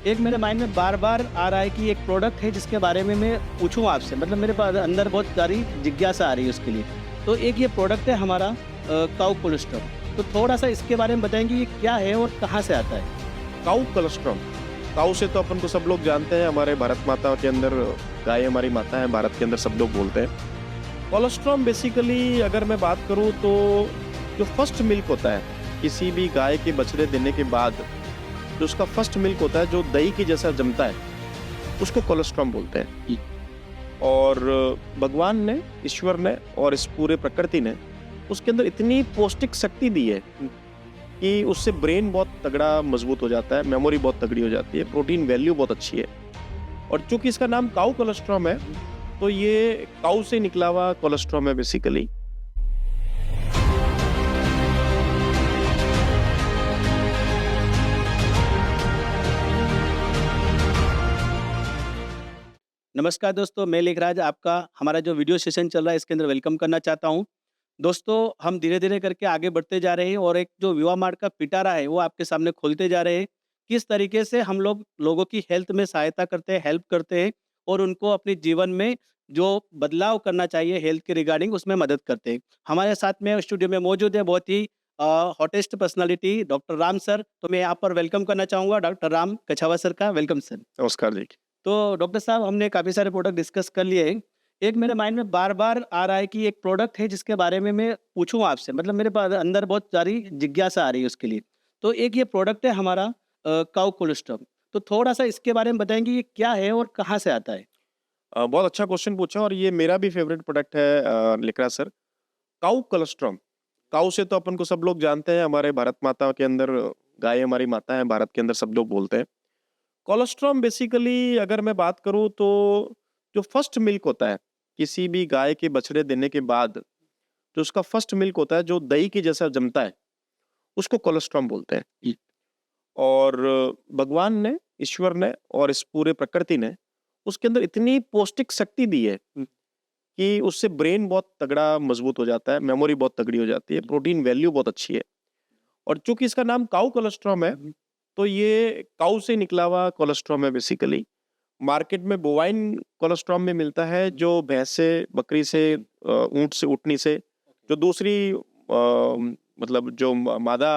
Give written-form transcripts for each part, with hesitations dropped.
एक मेरे माइंड में बार-बार आ रहा है कि एक प्रोडक्ट है जिसके बारे में मैं पूछूँ आपसे, मतलब मेरे अंदर बहुत सारी जिज्ञासा आ रही है उसके लिए। तो एक ये प्रोडक्ट है हमारा काऊ कोलेस्ट्रॉल। तो थोड़ा-सा इसके बारे में बताएँगे ये क्या है और कहाँ से आता है? काऊ कोलेस्ट्रॉल। काऊ से तो अपन को सब लोग जानते हैं, हमारे भारत माता के अंदर गाय हमारी माता है, भारत के अंदर सब लोग बोलते हैं। कोलेस्ट्रॉल बेसिकली अगर मैं बात करूँ तो जो फर्स्ट मिल्क होता है, किसी भी गाय के बछड़े देने के बाद जो उसका फर्स्ट मिल्क होता है, जो दही के जैसा जमता है, उसको कोलेस्ट्रॉल बोलते हैं। जी। और भगवान ने, ईश्वर ने और इस पूरे प्रकृति ने उसके अंदर इतनी पौष्टिक शक्ति दी है कि उससे ब्रेन बहुत तगड़ा मजबूत हो जाता है, मेमोरी बहुत तगड़ी हो जाती है, प्रोटीन वैल्यू बहुत अच्छी है। और चूंकि इसका नाम काऊ कोलेस्ट्रॉल है, तो ये काऊ से निकला हुआ कोलेस्ट्रॉल है बेसिकली। नमस्कार दोस्तों, मैं लेखराज आपका हमारा जो वीडियो सेशन चल रहा है इसके अंदर वेलकम करना चाहता हूँ। दोस्तों, हम धीरे-धीरे करके आगे बढ़ते जा रहे हैं और एक जो युवा मार्ट का पिटारा है वो आपके सामने खोलते जा रहे हैं। किस तरीके से हम लोग लोगों की हेल्थ में सहायता करते हैं, हेल्प करते हैं और उनको अपने जीवन में जो बदलाव करना चाहिए हेल्थ के रिगार्डिंग उसमें मदद करते हैं। हमारे साथ में स्टूडियो में मौजूद है बहुत ही hottest personality doctor Ram sir. तो मैं यहाँ पर वेलकम करना चाहूँगा डॉक्टर राम कछावा सर का। Welcome sir. नमस्कार जी। तो डॉक्टर साहब, हमने काफ़ी सारे प्रोडक्ट डिस्कस कर लिए हैं। एक मेरे माइंड में बार-बार आ रहा है कि एक प्रोडक्ट है जिसके बारे में मैं पूछूँ आपसे, मतलब मेरे अंदर बहुत सारी जिज्ञासा आ रही है उसके लिए। तो एक ये प्रोडक्ट है हमारा काऊ कोलेस्ट्रॉल। तो थोड़ा-सा इसके बारे में बताएँगे ये क्या है और कहाँ से आता है? बहुत अच्छा क्वेश्चन पूछा और ये मेरा भी फेवरेट प्रोडक्ट है लिकरा सर। काऊ कोलेस्ट्रॉल। काऊ से तो अपन को सब लोग जानते हैं, हमारे भारत माता के अंदर गाय हमारी माता है, भारत के अंदर सब लोग बोलते हैं। कोलेस्ट्रॉल बेसिकली अगर मैं बात करूँ तो जो फर्स्ट मिल्क होता है, किसी भी गाय के बछड़े देने के बाद जो उसका फर्स्ट मिल्क होता है, जो दही के जैसा जमता है, उसको कोलेस्ट्रॉल बोलते हैं। जी। और भगवान ने, ईश्वर ने और इस पूरे प्रकृति ने उसके अंदर इतनी पौष्टिक शक्ति दी है कि उससे ब्रेन बहुत तगड़ा मजबूत हो जाता है, मेमोरी बहुत तगड़ी हो जाती है, प्रोटीन वैल्यू बहुत अच्छी है। और चूंकि इसका नाम काऊ कोलेस्ट्रॉल है, तो ये काऊ से निकला हुआ कोलेस्ट्रॉल है बेसिकली। मार्केट में बोवाइन कोलेस्ट्रॉल में मिलता है, जो भैंस से, बकरी से, ऊंट से, ऊँटनी से, जो दूसरी मतलब जो मादा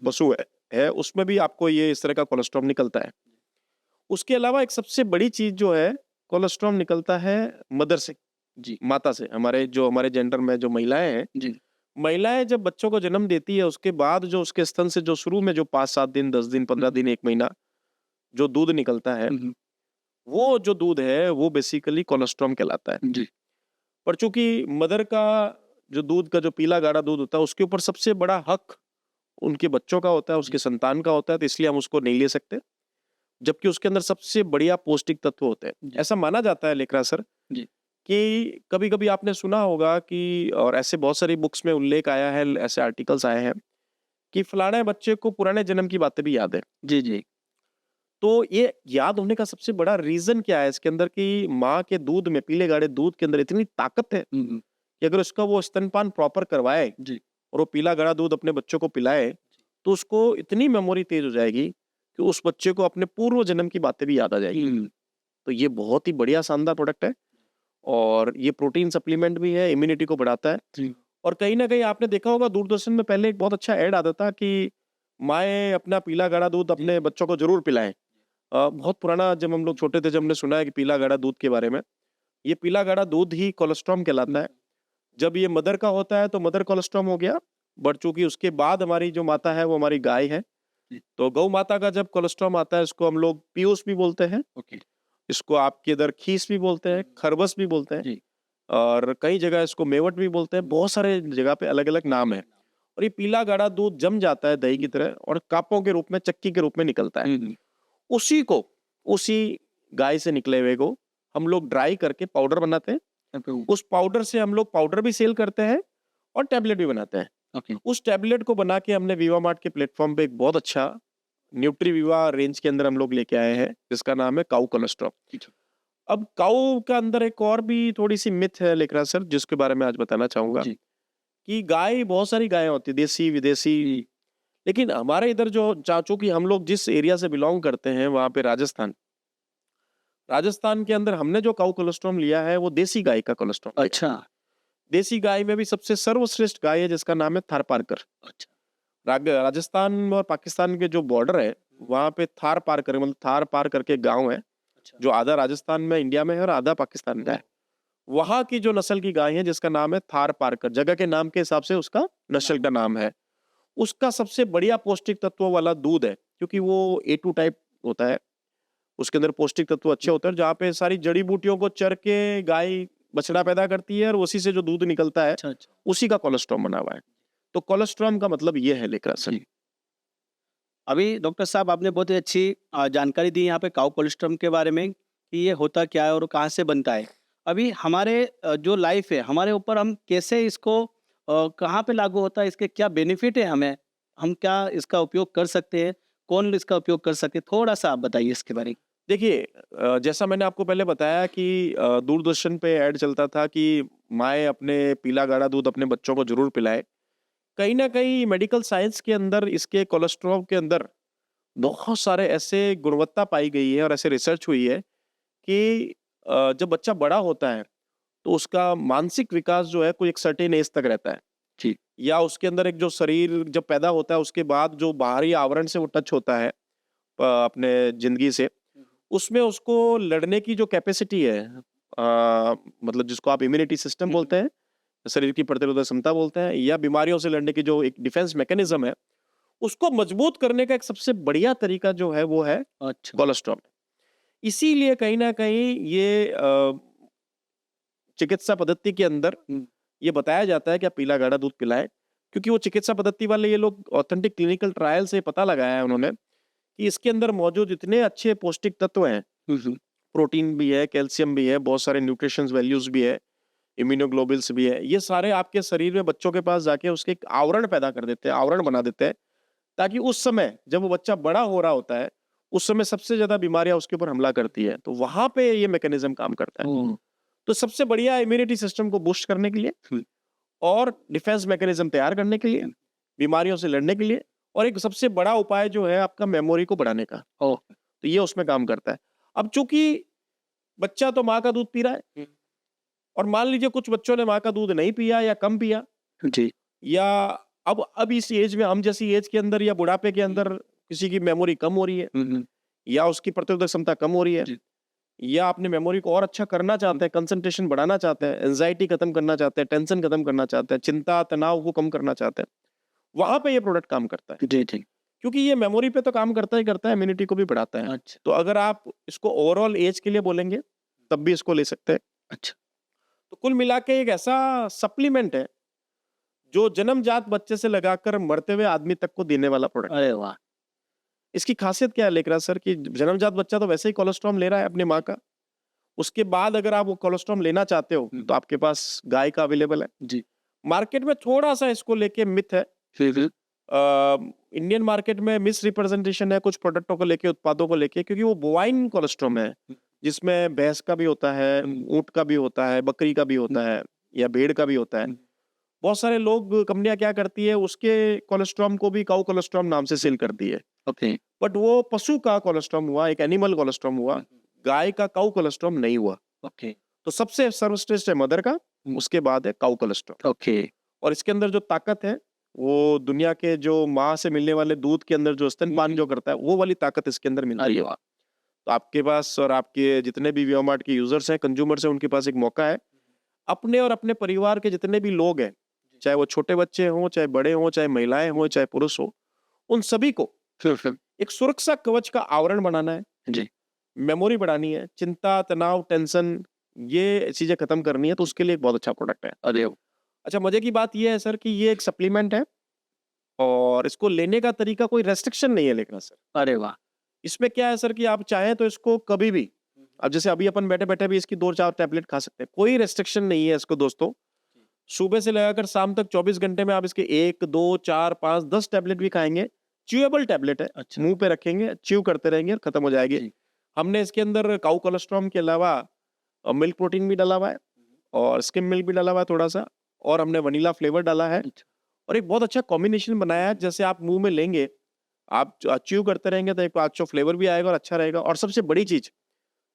पशु है उसमें भी आपको ये इस तरह का कोलेस्ट्रॉल निकलता है। उसके अलावा एक सबसे बड़ी चीज जो है, कोलेस्ट्रॉल निकलता है मदर से, जी। माता से। हमारे जेंडर में जो महिलाएं हैं, जी। महिलाएं जब बच्चों को जन्म देती है, उसके बाद जो उसके स्तन से जो शुरू में जो 5-7 दिन, 10 दिन, 15 दिन, 1 महीना जो दूध निकलता है, हुँ, हुँ। वो जो दूध है वो बेसिकली कोलेस्ट्रॉल कहलाता है। जी। पर चूंकि मदर का जो दूध का जो पीला गाढ़ा दूध होता है, उसके ऊपर सबसे बड़ा हक उनके बच्चों का होता है, उसके संतान का होता है, तो इसलिए हम उसको नहीं ले सकते। जबकि उसके अंदर सबसे बढ़िया पौष्टिक तत्व होते हैं। जी। ऐसा माना जाता है लेकरा सर जी। कि कभी-कभी आपने सुना होगा कि, और ऐसे बहुत सारी बुक्स में उल्लेख आया है, ऐसे आर्टिकल्स आए हैं कि फलाने बच्चे को पुराने जन्म की बातें भी याद है। जी, जी। तो ये याद होने का सबसे बड़ा रीजन क्या है इसके अंदर, कि माँ के दूध में, पीले गाढ़े दूध के अंदर इतनी ताकत है हुँ, हुँ। कि अगर उसका वो स्तनपान प्रॉपर करवाए जी। और वो पीला गाढ़ा दूध अपने बच्चों को पिलाए, तो उसको इतनी मेमोरी तेज हो जाएगी कि उस बच्चे को अपने पूर्व जन्म की बातें भी याद आ जाएगी। हुँ। तो ये बहुत ही बढ़िया शानदार प्रोडक्ट है और ये प्रोटीन सप्लीमेंट भी है, इम्यूनिटी को बढ़ाता है। जी। और कहीं न कहीं आपने देखा होगा, दूरदर्शन में पहले एक बहुत अच्छा ऐड आता था कि माएँ अपना पीला गाढ़ा दूध अपने बच्चों को ज़रूर पिलाएँ। बहुत पुराना, जब हम लोग छोटे थे, जब हमने सुना है कि पीला गाढ़ा दूध के बारे में। ये पीला गाढ़ा दूध ही कोलेस्ट्रॉल कहलाता है। जब ये मदर का होता है तो मदर कोलेस्ट्रॉल हो गया, बट चूँकि उसके बाद हमारी जो माता है वो हमारी गाय है, जी। तो गौ माता का जब कोलेस्ट्रॉल आता है, इसको हम लोग पीयूष भी बोलते हैं, ओके। इसको आपके इधर खीस भी बोलते हैं, खरबस भी बोलते हैं जी। और कई जगह इसको मेवट भी बोलते हैं। बहुत सारे जगह पे अलग-अलग नाम है। और ये पीला गाढ़ा दूध जम जाता है दही की तरह और कापों के रूप में, चक्की के रूप में निकलता है। हुँ, हुँ। उसी को, उसी गाय से निकले हुए को हम लोग ड्राई करके पाउडर बनाते हैं। उस पाउडर से हम लोग पाउडर भी सेल करते हैं और टैबलेट भी बनाते हैं। ओके। उस टैबलेट को बना के हमने विवा मार्ट के प्लेटफॉर्म पे एक बहुत अच्छा न्यूट्री विवा रेंज के अंदर हम लोग लेके आए हैं, जिसका नाम है काऊ कोलेस्ट्रॉल। ठीक है। अब काऊ का अंदर एक और भी थोड़ी सी मिथ है लेकरा सर, जिसके बारे में आज बताना चाहूंगा जी। कि गाय, बहुत सारी गायें होती है, देसी विदेशी, लेकिन हमारे इधर जो चूंकि हम लोग जिस एरिया से बिलोंग करते हैं वहां पे राजस्थान के अंदर हमने जो काऊ कोलेस्ट्रॉम लिया है वो देसी गाय का कोलेस्ट्रॉम लिया है। अच्छा, देसी गाय में भी सबसे सर्वश्रेष्ठ गाय है जिसका नाम है थार पारकर। अच्छा, राजस्थान और पाकिस्तान के जो बॉर्डर है वहां पे थार पारकर मतलब थार पार करके गांव है अच्छा, जो आधा राजस्थान में इंडिया में है और आधा पाकिस्तान में है। वहां की जो नस्ल की गाय है जिसका नाम है थार पारकर, जगह के नाम के हिसाब से उसका नस्ल का नाम है। उसका सबसे बढ़िया पौष्टिक तत्वों वाला दूध है क्योंकि वो A2 टाइप होता है। उसके अंदर पौष्टिक तत्व अच्छे होते हैं जहाँ पे सारी जड़ी बूटियों को चर के गाय बछड़ा पैदा करती है और उसी से जो दूध निकलता है अच्छा, अच्छा। उसी का कोलेस्ट्रॉम बना हुआ है। तो कोलेस्ट्रॉम का मतलब ये है लेकर जी। अभी डॉक्टर साहब आपने बहुत ही अच्छी जानकारी दी यहाँ पे काऊ कोलेस्ट्रॉम के बारे में कि ये होता क्या है और कहाँ से बनता है। अभी हमारे जो लाइफ है हमारे ऊपर हम कैसे इसको कहाँ पे लागू होता है, इसके क्या बेनिफिट है हमें? हम क्या इसका उपयोग कर सकते हैं? कौन इसका उपयोग कर सकते हैं? थोड़ा-सा आप बताइए इसके बारे में। देखिए जैसा मैंने आपको पहले बताया कि दूरदर्शन पे ऐड चलता था कि माएँ अपने पीला गाढ़ा दूध अपने बच्चों को ज़रूर पिलाएँ। कहीं न कहीं मेडिकल साइंस के अंदर इसके कोलेस्ट्रॉल के अंदर बहुत सारे ऐसे गुणवत्ता पाई गई है और ऐसे रिसर्च हुई है कि जब बच्चा बड़ा होता है, तो उसका मानसिक विकास जो है कोई एक सर्टेन एज तक रहता है। जी। या उसके अंदर एक जो शरीर जब पैदा होता है उसके बाद जो बाहरी आवरण से वो टच होता है अपने ज़िंदगी से, उसमें उसको लड़ने की जो कैपेसिटी है मतलब जिसको आप इम्यूनिटी सिस्टम बोलते हैं, शरीर की प्रतिरोधक क्षमता बोलते हैं या बीमारियों से लड़ने की जो एक डिफेंस मैकेनिज्म है, उसको मजबूत करने का एक सबसे बढ़िया तरीका जो है वो है अच्छा। कोलेस्ट्रॉल। इसीलिए कहीं न कहीं ये चिकित्सा पद्धति के अंदर हुँ। ये बताया जाता है कि आप पीला गाढ़ा दूध पिलाएँ, क्योंकि वो चिकित्सा पद्धति वाले ये लोग ऑथेंटिक क्लिनिकल ट्रायल से पता लगाया है उन्होंने कि इसके अंदर मौजूद इतने अच्छे पौष्टिक तत्व हैं, हुँ, हुँ। प्रोटीन भी है, कैल्शियम भी है, बहुत सारे न्यूट्रिशंस वैल्यूज़ भी है, इम्यूनोग्लोबुल्स भी है। ये सारे आपके शरीर में बच्चों के पास जाके उसके एक आवरण पैदा कर देते हैं, आवरण बना देते हैं, ताकि उस समय जब वो बच्चा बड़ा हो रहा होता है, उस समय सबसे ज़्यादा बीमारियाँ उसके ऊपर हमला करती है। तो वहाँ पे ये मैकेनिज़्म काम करता है। ओह! तो सबसे बढ़िया इम्यूनिटी सिस्टम को बूस्ट करने के लिए हुँ, और डिफेंस मैकेनिज्म तैयार करने के लिए, हुँ। बीमारियों से लड़ने के लिए और एक सबसे बड़ा उपाय जो है आपका मेमोरी को बढ़ाने का, ओह! तो ये उसमें काम करता है। अब चूँकि बच्चा तो माँ का दूध पी रहा है हुँ। और मान लीजिए कुछ बच्चों ने माँ का दूध नहीं पिया या कम पिया जी। या अब इस एज में हम जैसी एज के अंदर या बुढ़ापे के अंदर किसी की मेमोरी कम हो रही है हुँ, हुँ। या उसकी प्रतिरोधक क्षमता कम हो रही है जी। या अपनी मेमोरी को और अच्छा करना चाहते हैं, कंसंट्रेशन बढ़ाना चाहते हैं, एंजाइटी खत्म करना चाहते हैं, टेंशन खत्म करना चाहते हैं, चिंता, तनाव को कम करना चाहते हैं, वहाँ पे ये प्रोडक्ट काम करता है। जी, जी। क्योंकि ये मेमोरी पे तो काम करता ही करता है, इम्यूनिटी को भी बढ़ाता है। अच्छा, तो अगर आप इसको ओवरऑल एज के लिए बोलेंगे, तब भी इसको ले सकते हैं। अच्छा। तो कुल मिला के एक ऐसा सप्लीमेंट है, जो जन्मजात बच्चे से लगाकर मरते हुए आदमी तक को देने वाला प्रोडक्ट है। अरे वाह! इसकी खासियत क्या है लेकराज सर कि जन्मजात बच्चा तो वैसे ही कोलेस्ट्रॉल ले रहा है अपनी माँ का। उसके बाद अगर आप वो कोलेस्ट्रॉल लेना चाहते हो, हुँ, तो आपके पास गाय का अवेलेबल है। जी। मार्केट में थोड़ा-सा इसको लेके मिथ है। फिर, फिर? इंडियन मार्केट में मिस रिप्रेजेंटेशन है कुछ प्रोडक्टों को लेके, उत्पादों को लेके क्योंकि वो बोवाइन कोलेस्ट्रॉल है, हुँ, जिसमें भैंस का भी होता है, हुँ, ऊँट का भी होता है, बकरी का भी हुँ, होता है या भेड़ का भी होता है। हुँ। बहुत सारे लोग कंपनियाँ क्या करती है उसके कोलेस्ट्रॉल को भी काऊ कोलेस्ट्रॉल नाम से सेल करती है। ओके। बट वो पशु का कोलेस्ट्रॉल हुआ, एक एनिमल कोलेस्ट्रॉल हुआ, हुँ, हुँ। गाय का काऊ कोलेस्ट्रॉल नहीं हुआ। ओके, तो सबसे सर्वश्रेष्ठ है मदर का, हुँ। उसके बाद है काऊ कोलेस्ट्रॉल। ओके। और इसके अंदर जो ताकत है, वो दुनिया के जो माँ से मिलने वाले दूध के अंदर जो स्तनपान जो करता है, वो वाली ताकत इसके अंदर मिलती अरे है। वाह! तो आपके पास और आपके जितने भी जियोमार्ट के यूज़र्स हैं, कंज्यूमर्स हैं, उनके पास एक मौका है, अपने और अपने परिवार के जितने भी लोग हैं, चाहे वो छोटे बच्चे हों, चाहे बड़े हों, चाहे महिलाएँ हों, चाहे पुरुष हों, उन सभी को फिर? एक सुरक्षा कवच का आवरण बनाना है, जी। मेमोरी बढ़ानी है, चिंता, तनाव, टेंशन ये चीज़ें खत्म करनी है, तो उसके लिए एक बहुत अच्छा प्रोडक्ट है। अरे अच्छा मज़े की बात ये है सर कि ये एक सप्लीमेंट है और इसको लेने का तरीका कोई रेस्ट्रिक्शन नहीं है लेना सर। अरे वाह! इसमें क्या है सर कि आप चाहें तो इसको कभी भी अब जैसे अभी अपन बैठे-बैठे भी इसकी 2-4 टैबलेट खा सकते हैं। कोई रेस्ट्रिक्शन नहीं है इसको दोस्तों। सुबह से लगाकर शाम तक 24 घंटे में आप इसके 1, 2, 4, 5, 10 टैबलेट भी खाएँगे। च्यूएबल टैबलेट है। अच्छा। मुँह पे रखेंगे, च्यू करते रहेंगे और खत्म हो जाएगी। जी। हमने इसके अंदर काऊ कोलेस्ट्रॉल के अलावा मिल्क प्रोटीन भी डाला हुआ है और स्किम मिल्क भी डाला हुआ है थोड़ा-सा और हमने वनीला फ्लेवर डाला है अच्छा। और एक बहुत अच्छा कॉम्बिनेशन बनाया है, जैसे आप मुंह में लेंगे, आप च्यू करते रहेंगे तो एक अच्छा फ्लेवर भी आएगा और अच्छा रहेगा। और सबसे बड़ी चीज,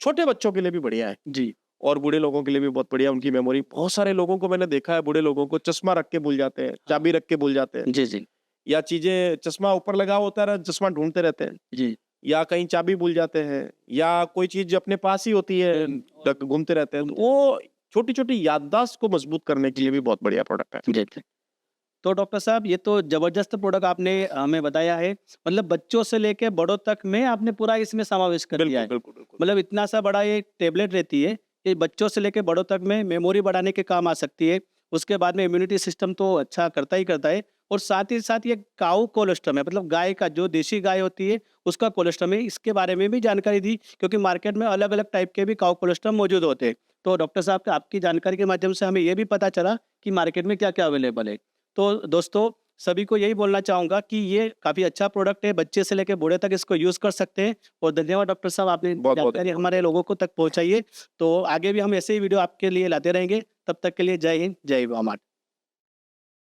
छोटे बच्चों के लिए भी बढ़िया है जी, और बूढ़े लोगों के लिए भी बहुत बढ़िया। उनकी मेमोरी, बहुत सारे लोगों को मैंने देखा है, बूढ़े लोगों को चश्मा रख के भूल जाते हैं, चाबी रख के भूल जाते हैं, जी, जी, या चीजें, चश्मा ऊपर लगा होता है, चश्मा ढूंढते रहते हैं, जी। या कहीं चाबी भूल जाते हैं, या कोई चीज जो अपने पास ही होती है, घूमते रहते हैं। तो वो छोटी छोटी याददाश्त को मजबूत करने के लिए भी बहुत बढ़िया प्रोडक्ट है। जी, जी। तो डॉक्टर साहब, ये तो ज़बरदस्त प्रोडक्ट आपने हमें बताया है। मतलब बच्चों से लेके बड़ों तक में आपने पूरा इसमें समावेश कर दिया बिल्कुल है। बिल्कुल बिल्कुल। मतलब इतना सा बड़ा ये टैबलेट रहती है, ये बच्चों से लेके बड़ों तक में मेमोरी बढ़ाने के काम आ सकती है। उसके बाद में इम्यूनिटी सिस्टम तो अच्छा करता ही करता है, और साथ ही साथ ये काऊ कोलोस्ट्रम है, मतलब गाय का, जो देसी गाय होती है उसका कोलेस्ट्रॉम है। इसके बारे में भी जानकारी दी, क्योंकि मार्केट में अलग-अलग टाइप के भी काऊ कोलेस्ट्रॉम मौजूद होते हैं। तो डॉक्टर साहब, आपकी जानकारी के माध्यम से हमें ये भी पता चला कि मार्केट में क्या-क्या अवेलेबल है। तो दोस्तों, सभी को यही बोलना चाहूँगा कि ये काफ़ी अच्छा प्रोडक्ट है, बच्चे से लेके बूढ़े तक इसको यूज़ कर सकते हैं। और धन्यवाद डॉक्टर साहब, आपने बहुत बहुत जानकारी हमारे लोगों को तक पहुँचाई है। तो आगे भी हम ऐसे ही वीडियो आपके लिए लाते रहेंगे। तब तक के लिए जय हिंद, जय महामाट।